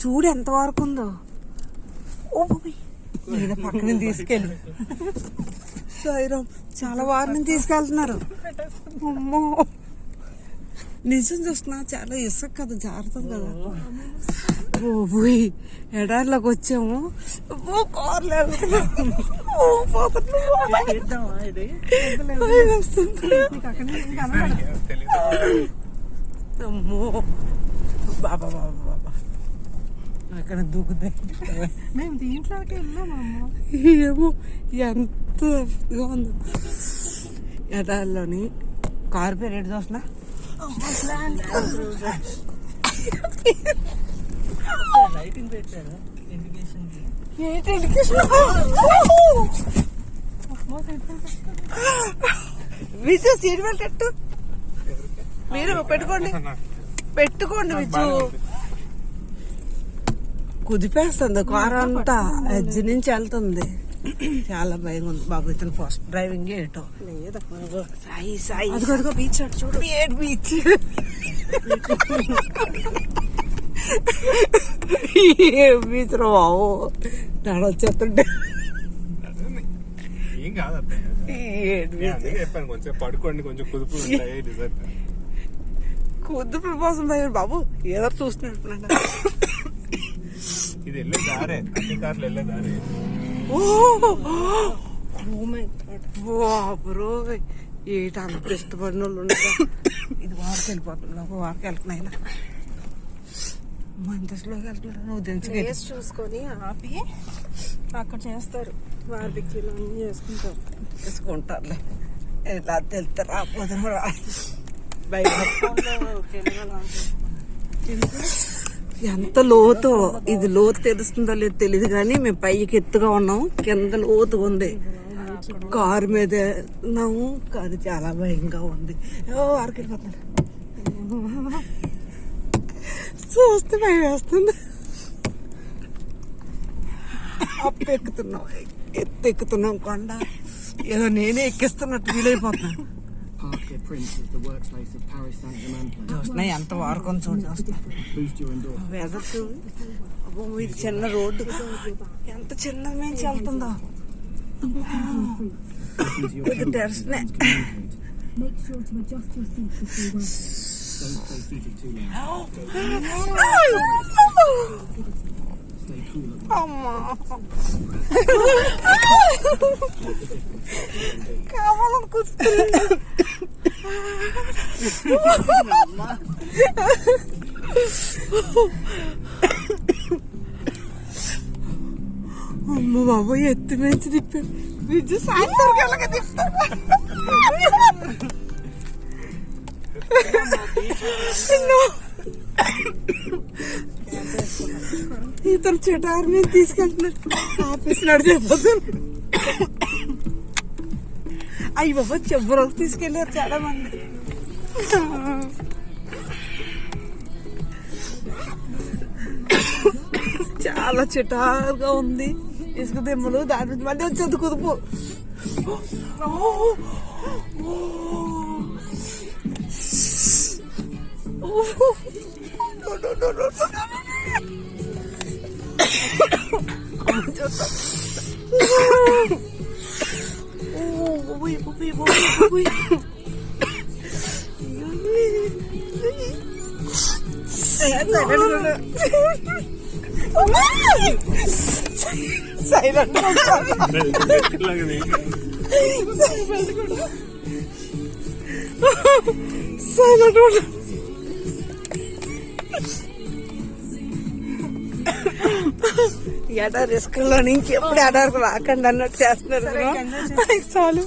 చూడు ఎంత వరకు ఉందో. ఓ నేను పక్కన తీసుకెళ్ళి సాయిరామ్ చాలా వారిని తీసుకెళ్తున్నారు. అమ్మో నిజం చూస్తున్నా, చాలా ఇసుక కదా, జారుతుంది కదా. ఓ పోయి ఎడారిలోకి వచ్చాము. ఓ కార్లు అమ్మో బాబా బాబా బాబా అక్కడ దూకుతాయి. మేము దీంట్లోకి వెళ్ళామమ్మా. ఏమో ఎంత ఉందో ఎడారిలోని. కారు పేరు ఎటు చూస్తున్నా, లైటింగ్ పెట్టారు ఇండికేషన్. ఏంటి ఇండికేషన్? విజు సీట్ బెల్ట్ ఎట్టు, మీరు పెట్టుకోండి విజు. కుదిపేస్తుంది కారు అంతా, ఎడ్జ్ నుంచి వెళ్తుంది. చాలా భయం ఉంది బాబు. ఇతను ఫస్ట్ డ్రైవింగ్ ఏటో లేదా సాయి సాయి. అదిగో బీచ్ అటు చూడు. బీచ్ బీచ్ రా బాబు, నడవచ్చేస్తుంటే ఏం కాదు. చెప్పాను కొంచెం పడుకోండి, కొంచెం కుదుపు కుదుపు కోసం భయం బాబు. ఏదో చూస్తున్నాడు. ఇది వెళ్ళే దారే, అన్ని కార్లు వెళ్ళే దారే. బ్రో ఏట అంత ఇష్టపడిన వాళ్ళు ఉండగా ఇది వారికి వెళ్ళిపోతున్నావు. వారికి వెళ్తున్నాయి మంతస్లోకి వెళ్తున్నారు. నువ్వు దించుకే చూసుకొని ఆపి అక్కడ చేస్తారు. బార్బిక్యూలు అన్ని చేసుకుంటారులే. ఎలా తెలుస్తా రాకపోతే ఎంత లోతు, ఇది లోతు తెలుస్తుందో లేదు తెలియదు కానీ మేము పైకి ఎత్తుగా ఉన్నాం, కింద లోతుగా ఉంది. కారు మీద ఉన్నాము, కారు చాలా భయంగా ఉంది. వారికి వెళ్ళిపోతున్నాడు. చూస్తే భయం వేస్తుంది. అప్పు ఎక్కుతున్నాం, ఎక్కుతున్నాం కొండ. ఏదో నేనే ఎక్కిస్తున్నట్టు ఫీల్ అయిపోతున్నాను. చూస్తున్నా ఎంత వాడుకొని చూస్తున్నా. వెదర్ ఇది చిన్న రోడ్డు, ఎంత చిన్న నుంచి వెళ్తుందో. ఇది టెర్స్నే. అమ్మా కావాలని కూర్చుంది. అమ్మ బాబోయ్ ఎత్తి మించి తిప్పాడు. విద్యు సాయంత్రం ఎలాగ తిప్పుతాడు. ఇతను చెటారు మీద తీసుకెళ్తున్నారు. ఆఫీస్ నడిచిపోతాను. అయ్యి బాబా చెబ్బరకు తీసుకెళ్ళారు చాలా మంది. చాలా చిటారుగా ఉంది. ఇసుక దిమ్మలు దాని నుంచి మళ్ళీ వచ్చేది కుదుపు. సైలెంట్ సైలెంట్ ఎడా రిస్క్ లో నుంచి ఎప్పుడు ఎడారికి రాకండి అన్నట్టు చేస్తున్నారు చాలు.